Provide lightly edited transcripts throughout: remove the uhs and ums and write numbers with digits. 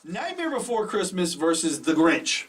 Nightmare Before Christmas versus The Grinch.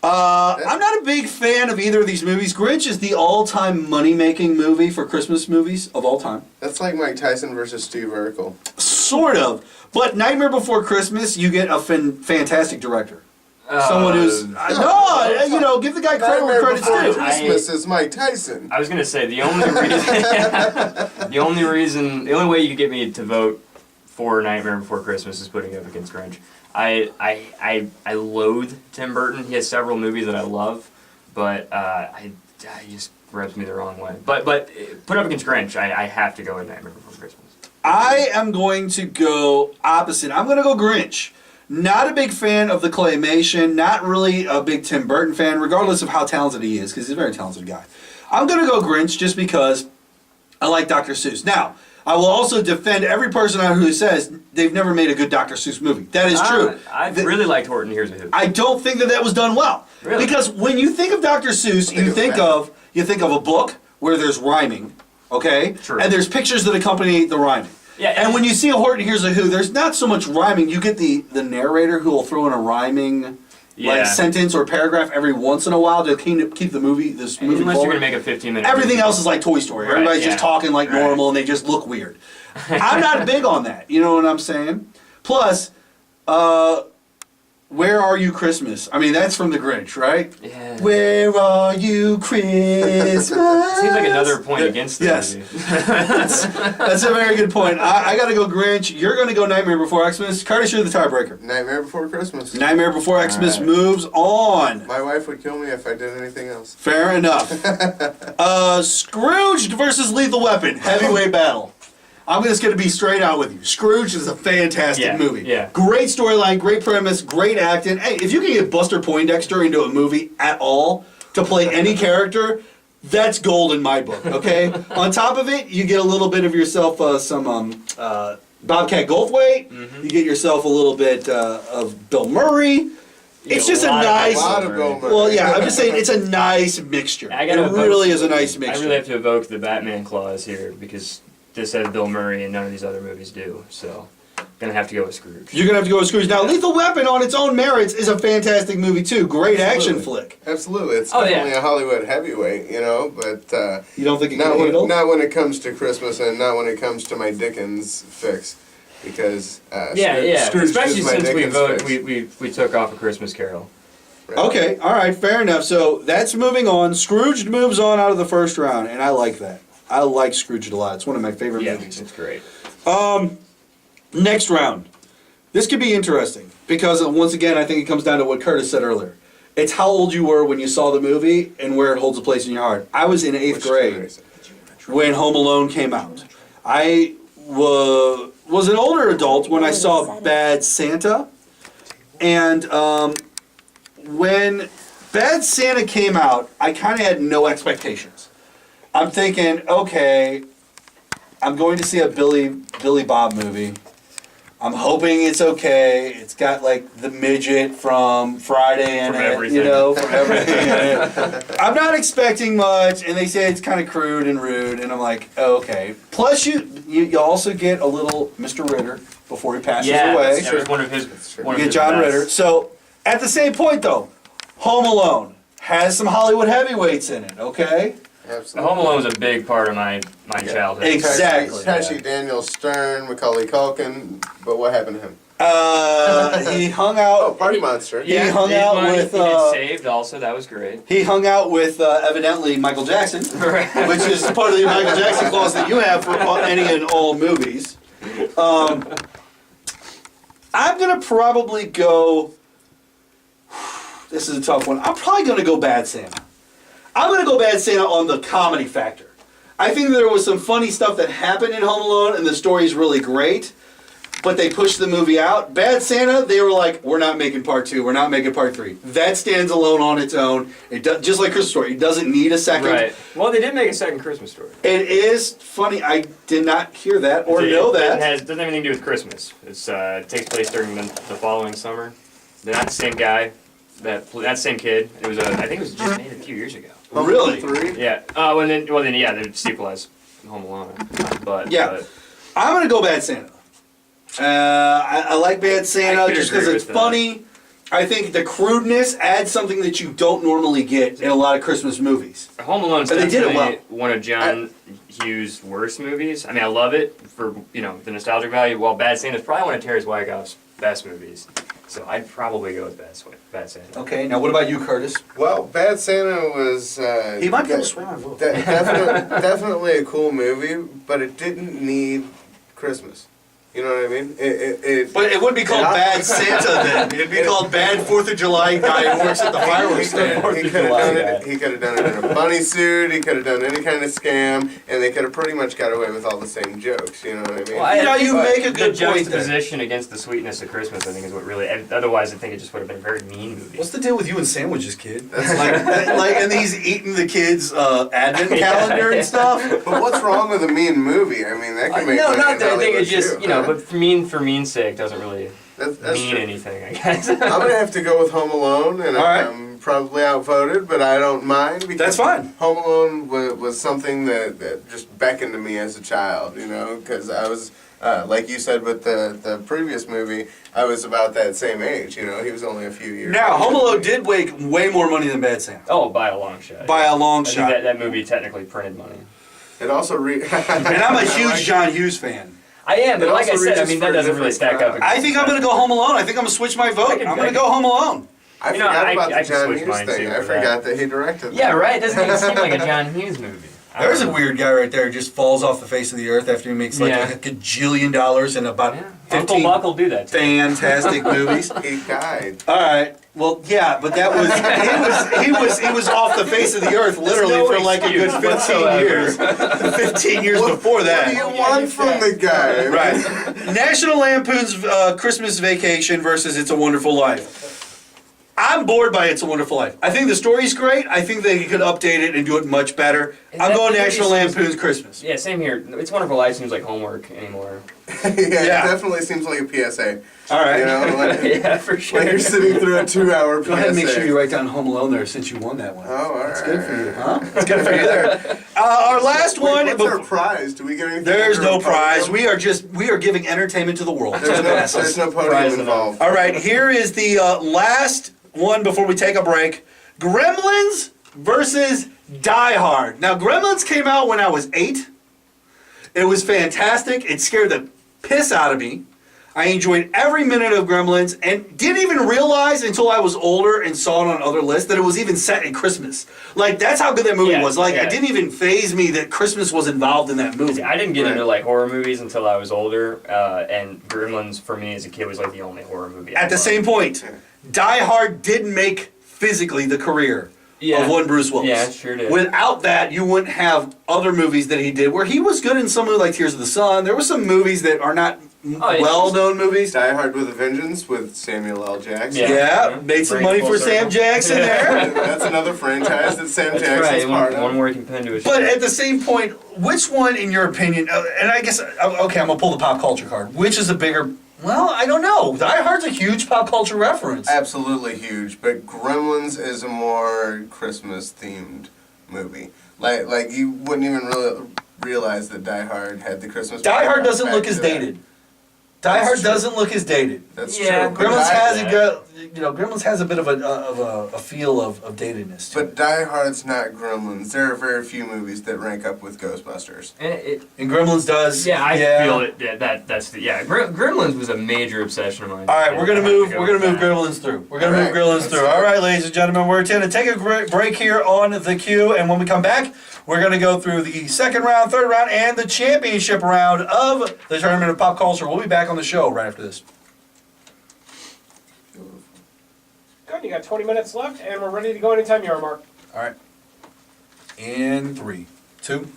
I'm not a big fan of either of these movies. Grinch is the all-time money-making movie for Christmas movies of all time. That's like Mike Tyson versus Steve Urkel. Sort of. But Nightmare Before Christmas, you get a fantastic director. Someone who's... give the guy credit where credit's due. Christmas is Mike Tyson. I was going to say, the only way you could get me to vote for Nightmare Before Christmas is putting it up against Grinch. I loathe Tim Burton. He has several movies that I love, but he just rubs me the wrong way. But put up against Grinch, I have to go with Nightmare Before Christmas. I am going to go opposite. I'm going to go Grinch. Not a big fan of the claymation. Not really a big Tim Burton fan, regardless of how talented he is, because he's a very talented guy. I'm going to go Grinch just because I like Dr. Seuss. Now, I will also defend every person out who says they've never made a good Dr. Seuss movie. That is true. I really liked Horton Hears a Who. I don't think that was done well. Really? Because when you think of Dr. Seuss, you think of a book where there's rhyming, okay? True. And there's pictures that accompany the rhyming. Yeah, and when you see a Horton Hears a Who, there's not so much rhyming. You get the narrator who will throw in a rhyming sentence or paragraph every once in a while to keep the movie movie Unless forward. you're going to make a 15-minute Everything movie. else is like Toy Story. Right, Everybody's just talking like normal and they just look weird. I'm not big on that. You know what I'm saying? Plus, Where Are You Christmas? I mean, that's from The Grinch, right? Yeah. Where are you Christmas? Seems like another point against the movie. That's a very good point. I got to go Grinch. You're going to go Nightmare Before Xmas. Curtis, you're the tiebreaker. Nightmare Before Christmas. Nightmare Before Xmas moves on. My wife would kill me if I did anything else. Fair enough. Scrooged versus Lethal Weapon. Heavyweight battle. I'm just going to be straight out with you. Scrooge is a fantastic movie. Yeah. Great storyline, great premise, great acting. Hey, if you can get Buster Poindexter into a movie at all to play any character, that's gold in my book, okay? On top of it, you get a little bit of yourself some Bobcat Goldthwait. Mm-hmm. You get yourself a little bit of Bill Murray. It's just a nice... Well, yeah, I'm just saying it's a nice mixture. It really is a nice mixture. I really have to evoke the Batman clause here because this has Bill Murray and none of these other movies do. So, gonna have to go with Scrooge. You're gonna have to go with Scrooge. Now, Lethal Weapon on its own merits is a fantastic movie too. Great action flick. Absolutely, it's definitely a Hollywood heavyweight, but you don't think it not when it comes to Christmas and not when it comes to my Dickens fix, because Scrooge especially is my since Dickens we took off A Christmas Carol. Right. Okay, all right, fair enough. So that's moving on. Scrooge moves on out of the first round, and I like that. I like Scrooge a lot. It's one of my favorite movies. It's great. Next round. This could be interesting because, once again, I think it comes down to what Curtis said earlier. It's how old you were when you saw the movie and where it holds a place in your heart. I was in 8th grade when Home Alone came out. I was an older adult when I saw Bad Santa. And when Bad Santa came out, I kind of had no expectations. I'm thinking, okay, I'm going to see a Billy Bob movie. I'm hoping it's okay. It's got like the midget from Friday in it, from everything in it. I'm not expecting much, and they say it's kind of crude and rude, and I'm like, oh, okay. Plus, you also get a little Mr. Ritter before he passes away. Yeah, that was one of his. You get John Ritter. So at the same point, though, Home Alone has some Hollywood heavyweights in it. Okay. Absolutely. Home Alone was a big part of my childhood. Exactly. Pesci, Daniel Stern, Macaulay Culkin, but what happened to him? He hung out. Oh, Party Monster. He hung out with. He did Saved also. That was great. He hung out with evidently Michael Jackson, which is part of the Michael Jackson clause that you have for any and all movies. I'm gonna probably go. This is a tough one. I'm probably gonna go Bad Santa. I'm going to go Bad Santa on the comedy factor. I think there was some funny stuff that happened in Home Alone, and the story's really great, but they pushed the movie out. Bad Santa, they were like, we're not making part 2, we're not making part 3. That stands alone on its own. It just like Christmas Story, it doesn't need a second. Right. Well, they did make a second Christmas Story. It is funny. I did not hear that or know that. Doesn't have anything to do with Christmas. It takes place during the following summer. They're not the same guy. That same kid. It was I think it was just made a few years ago. Oh, really? 3? Yeah. The sequel has Home Alone. But I'm gonna go Bad Santa. I like Bad I Santa could just because agree it's with that. funny. I think the crudeness adds something that you don't normally get in a lot of Christmas movies. Home Alone's But they did it definitely well. one of John Hughes' worst movies. I mean, I love it for the nostalgic value. While Bad Santa's probably one of Terry Wyckoff's best movies, so I'd probably go with Bad Santa. Okay, now what about you, Curtis? Well, Bad Santa was. He might be able to swing on both. Definitely a cool movie, but it didn't need Christmas. You know what I mean? But it wouldn't be called Bad Santa then. It'd be called Bad 4th of July guy who works at the fireworks stand. He could have done it in a bunny suit. He could have done any kind of scam, and they could have pretty much got away with all the same jokes. You know what I mean? Well, you make a good the point there. juxtaposition against the sweetness of Christmas, I think, is what really. Otherwise, I think it just would have been a very mean movie. What's the deal with you and sandwiches, kid? And he's eating the kids' advent calendar and stuff. But what's wrong with a mean movie? I mean, that can make no, money not in that. I think Hollywood it's just too, huh? but for mean's sake doesn't really That's mean true. anything. I guess. I'm gonna have to go with Home Alone, and All right. I'm probably outvoted, but I don't mind because That's fine. Home Alone was something that just beckoned to me as a child, you know, because I was like you said with the previous movie, I was about that same age, you know. He was only a few years. Now, older Home than Alone me. did make way more money than Bad Santa. Oh, by a long shot. By a long I think shot. that movie technically printed money. It also And I'm a huge John Hughes fan. I am, but It like I also said, I reaches mean for that a doesn't really different stack up. crowd. I think I'm going to go Home Alone. I think I'm going to switch my vote. I'm going to go Home Alone. I You know, forgot I- about I the can John switch Hughes mine, thing. too, I for forgot that he directed. Yeah, that. right. It doesn't even seem like a John Hughes movie. There's a weird guy right there who just falls off the face of the earth after he makes like Yeah. a gajillion dollars in about Yeah. Uncle 15 Buck will do that. Too. fantastic movies. He died. All right. Well, yeah, but that was he was off the face of the earth literally no for like a good excuse 15 whatsoever. years. 15 years before What do that. you want from the guy? Right. National Lampoon's Christmas Vacation versus It's a Wonderful Life. I'm bored by It's a Wonderful Life. I think the story's great. I think they could update it and do it much better. I'm going National Lampoon's Christmas. Yeah, same here. It's Wonderful Life seems like homework anymore. Yeah, it definitely seems like a PSA. All right. You know, like, Yeah, for sure. like you're sitting through a 2-hour PSA. Go ahead and make sure you write down Home Alone there since you won that one. Oh, all right. That's good for you, huh? That's good for you there. Our last one. What's our prize? Do we get anything? There's under no a prize. podium? We are giving entertainment to the world. There's no podium Prize involved. All right, here is the last one before we take a break. Gremlins versus Die Hard. Now, Gremlins came out when I was 8. It was fantastic. It scared the piss out of me. I enjoyed every minute of Gremlins and didn't even realize until I was older and saw it on other lists that it was even set in Christmas. Like, that's how good that movie was. Like, yeah. it didn't even faze me that Christmas was involved in that movie. I didn't get Right. into like horror movies until I was older, and Gremlins for me as a kid was like the only horror movie. I At the loved. same point, Die Hard did make physically the career Yeah. of one Bruce Willis. Yeah, it sure did. Without that, you wouldn't have other movies that he did where he was good in some movies like Tears of the Sun. There were some movies that are not yeah. well-known movies. Die Hard with a Vengeance with Samuel L. Jackson. Yeah. Yeah, made some Bring money it full for Sam circle. Jackson there. That's another franchise that Sam That's Jackson's right. part One of. more you can pin to a But show. at the same point, which one, in your opinion, and I guess, okay, I'm going to pull the pop culture card. Which is a bigger, well, I don't know. Die Hard's a huge pop culture reference. Absolutely huge, but Gremlins is a more Christmas-themed movie. Like you wouldn't even really realize that Die Hard had the Christmas. Die Hard doesn't back look to as that. dated. Die That's Hard true. doesn't look as dated. That's Yeah, true. Gremlins has that. Gremlins has a bit of a feel of datedness to it. But Die Hard's not Gremlins. There are very few movies that rank up with Ghostbusters. And And Gremlins does. yeah, I feel it. Yeah, that's the Gremlins was a major obsession of mine. All right, we're gonna I have to move. go We're gonna with move that. Gremlins through. We're gonna All move right, Gremlins let's through. do All it. right, ladies and gentlemen, we're going to take a break here on the queue, and when we come back, we're gonna go through the second round, third round, and the championship round of the Tournament of Pop Culture. We'll be back on the show right after this. Good, you got 20 minutes left, and we're ready to go anytime you are, Mark. All right. In 3, 2.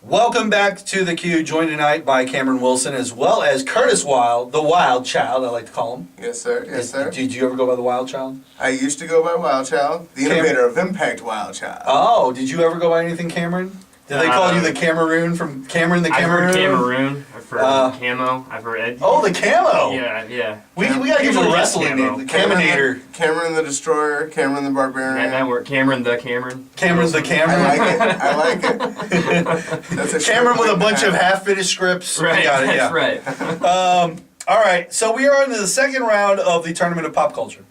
Welcome back to the queue, joined tonight by Cameron Wilson as well as Curtis Wylde, the Wild Child, I like to call him. Yes, sir. Yes, sir. Did you ever go by the Wild Child? I used to go by Wild Child, the innovator of Impact Wild Child. Oh, did you ever go by anything Cameron? Did they call you the Cameroon from Cameron the I've Cameroon? heard Cameroon. I've prefer camo. I've heard. Oh, the camo. Yeah. We gotta give him a wrestling name. The Caminator. Cameron the Destroyer, Cameron the Barbarian. That work. Cameron the Cameron. Cameron's the Cameron. I like it. That's a Cameron with a short bunch name of to have. half-finished scripts. Right. We got it, yeah. That's right. All right, so we are into the second round of the Tournament of Pop Culture.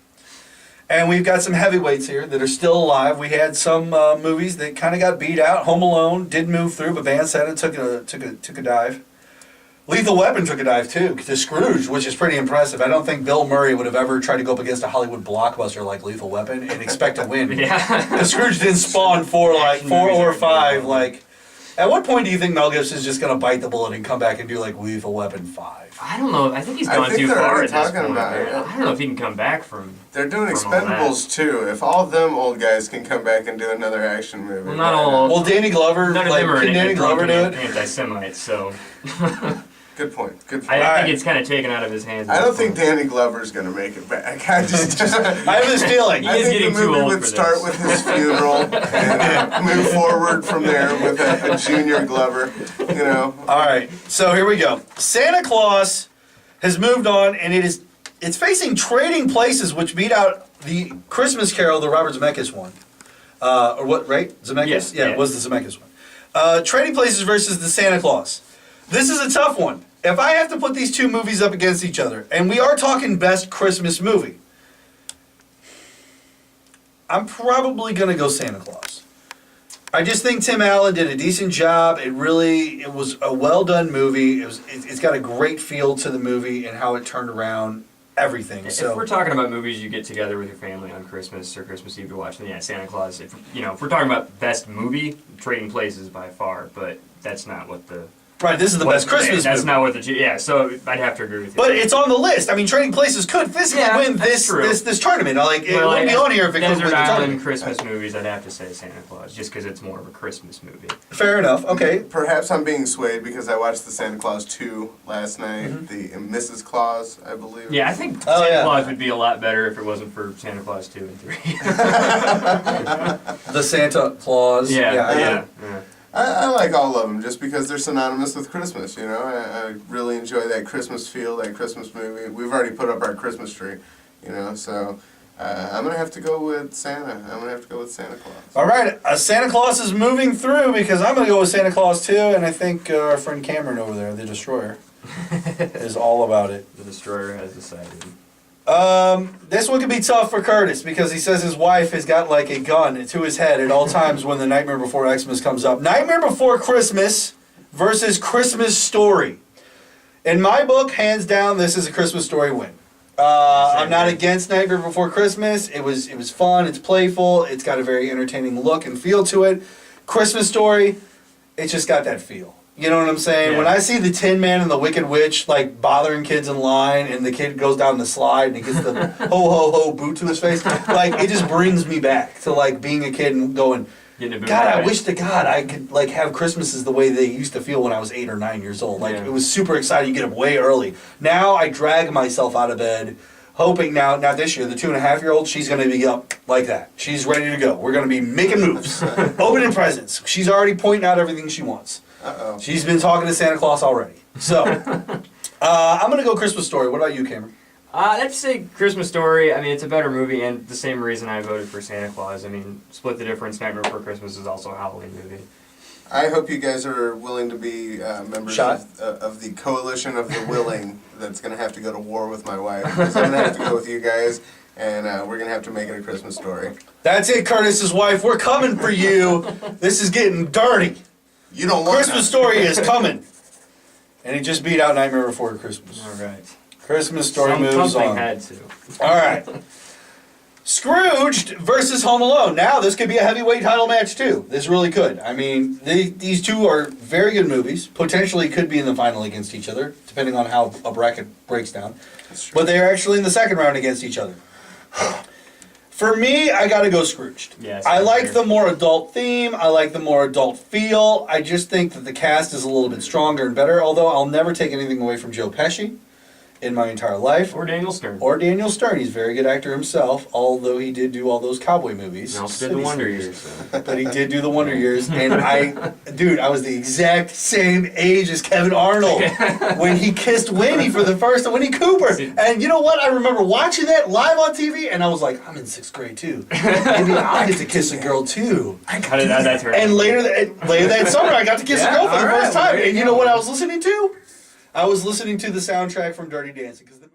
And we've got some heavyweights here that are still alive. We had some movies that kind of got beat out. Home Alone did move through, but Van Santa took a dive. Lethal Weapon took a dive too to Scrooge, which is pretty impressive. I don't think Bill Murray would have ever tried to go up against a Hollywood blockbuster like Lethal Weapon and expect to win. Yeah. Because Scrooge didn't spawn four or five. Like, at what point do you think Mel Gibson's just gonna bite the bullet and come back and do like Lethal Weapon 5? I don't know. I think he's gone too they're far already at this talking point. about it. Man. I don't know if he can come back from. They're doing from all Expendables too. If all of them old guys can come back and do another action movie. Well, not all. Well, Danny Glover, None of like, them are can Danny Glover do it? anti-Semites, so Good point. Good point. I Alright. think it's kind of taken out of his hands. I at don't this think point. Danny Glover's gonna make it back. I just. I have this feeling. He I is think getting the too movie old would for start this. with his funeral and move forward from there with a junior Glover. You know. All right, so here we go. Santa Claus has moved on, and it's facing Trading Places, which beat out the Christmas Carol, the Robert Zemeckis one. Or what, right? Zemeckis? Yeah, It yeah. was the Zemeckis one. Trading Places versus the Santa Claus. This is a tough one. If I have to put these two movies up against each other, and we are talking best Christmas movie, I'm probably going to go Santa Claus. I just think Tim Allen did a decent job. It was a well done movie. It's got a great feel to the movie and how it turned around everything. If we're talking about movies you get together with your family on Christmas or Christmas Eve to watch, then yeah, Santa Claus. If we're talking about best movie, Trading Places by far, but that's not what the. Right, this is the best Christmas That's movie. not what the. Yeah, so I'd have to agree with you. But it's on the list. I mean, Trading Places could physically Yeah, win that's true. this tournament. Like, it Well, wouldn't be on here if it couldn't Desert win the Island tournament. Christmas movies, I'd have to say Santa Claus, just because it's more of a Christmas movie. Fair enough. Okay. Perhaps I'm being swayed because I watched the Santa Claus 2 last night, Mm-hmm. the Mrs. Claus, I believe. Yeah, I think Oh, Santa yeah. Claus would be a lot better if it wasn't for Santa Claus 2 and 3. The Santa Claus. yeah. I like all of them just because they're synonymous with Christmas, you know? I really enjoy that Christmas feel, that Christmas movie. We've already put up our Christmas tree, you know, so I'm going to have to go with Santa. I'm going to have to go with Santa Claus. All right, Santa Claus is moving through because I'm going to go with Santa Claus too, and I think our friend Cameron over there, the Destroyer, is all about it. The Destroyer has decided. This one could be tough for Curtis because he says his wife has got like a gun to his head at all times when the Nightmare Before Xmas comes up. Nightmare Before Christmas versus Christmas Story. In my book, hands down, this is a Christmas Story win. I'm not against Nightmare Before Christmas. It was fun. It's playful. It's got a very entertaining look and feel to it. Christmas Story, it's just got that feel. You know what I'm saying? Yeah. When I see the Tin Man and the Wicked Witch like bothering kids in line, and the kid goes down the slide and he gets the ho ho ho boot to his face, like it just brings me back to like being a kid and going, Getting a boot God, I right. wish to God I could like have Christmases the way they used to feel when I was 8 or 9 years old. Like Yeah. it was super exciting. You get up way early. Now I drag myself out of bed, hoping now this year the 2.5-year-old, she's going to be up like that. She's ready to go. We're going to be making moves, opening presents. She's already pointing out everything she wants. Uh-oh. She's been talking to Santa Claus already. So I'm going to go Christmas Story. What about you, Cameron? I'd have to say Christmas Story. I mean, it's a better movie, and the same reason I voted for Santa Claus. I mean, split the difference. Nightmare Before Christmas is also a Halloween movie. I hope you guys are willing to be members Shot. of the coalition of the willing that's going to have to go to war with my wife. Because I'm going to have to go with you guys, and we're going to have to make it a Christmas Story. That's it, Curtis's wife. We're coming for you. This is getting dirty. You don't want Christmas Story is coming. And he just beat out Nightmare Before Christmas. All right. Christmas Story moves Something on. had to. All right. Scrooged versus Home Alone. Now this could be a heavyweight title match too. This really could. I mean, these two are very good movies. Potentially could be in the final against each other, depending on how a bracket breaks down. That's true. But they are actually in the second round against each other. For me, I gotta go Scrooged. Yes, I same like here. the more adult theme. I like the more adult feel. I just think that the cast is a little bit stronger and better. Although I'll never take anything away from Joe Pesci in my entire life. Or Daniel Stern. Or Daniel Stern. He's a very good actor himself, although he did do all those cowboy movies. He also did the Wonder Years. So. But he did do the Wonder Years, and I was the exact same age as Kevin Arnold when he kissed Winnie for the first time, Winnie Cooper. And you know what? I remember watching that live on TV, and I was like, I'm in 6th grade too. Maybe I'll get to kiss a girl too. I got it out that turn. And later that summer, I got to kiss a girl for the first time. And you know what I was listening to? I was listening to the soundtrack from Dirty Dancing. 'Cause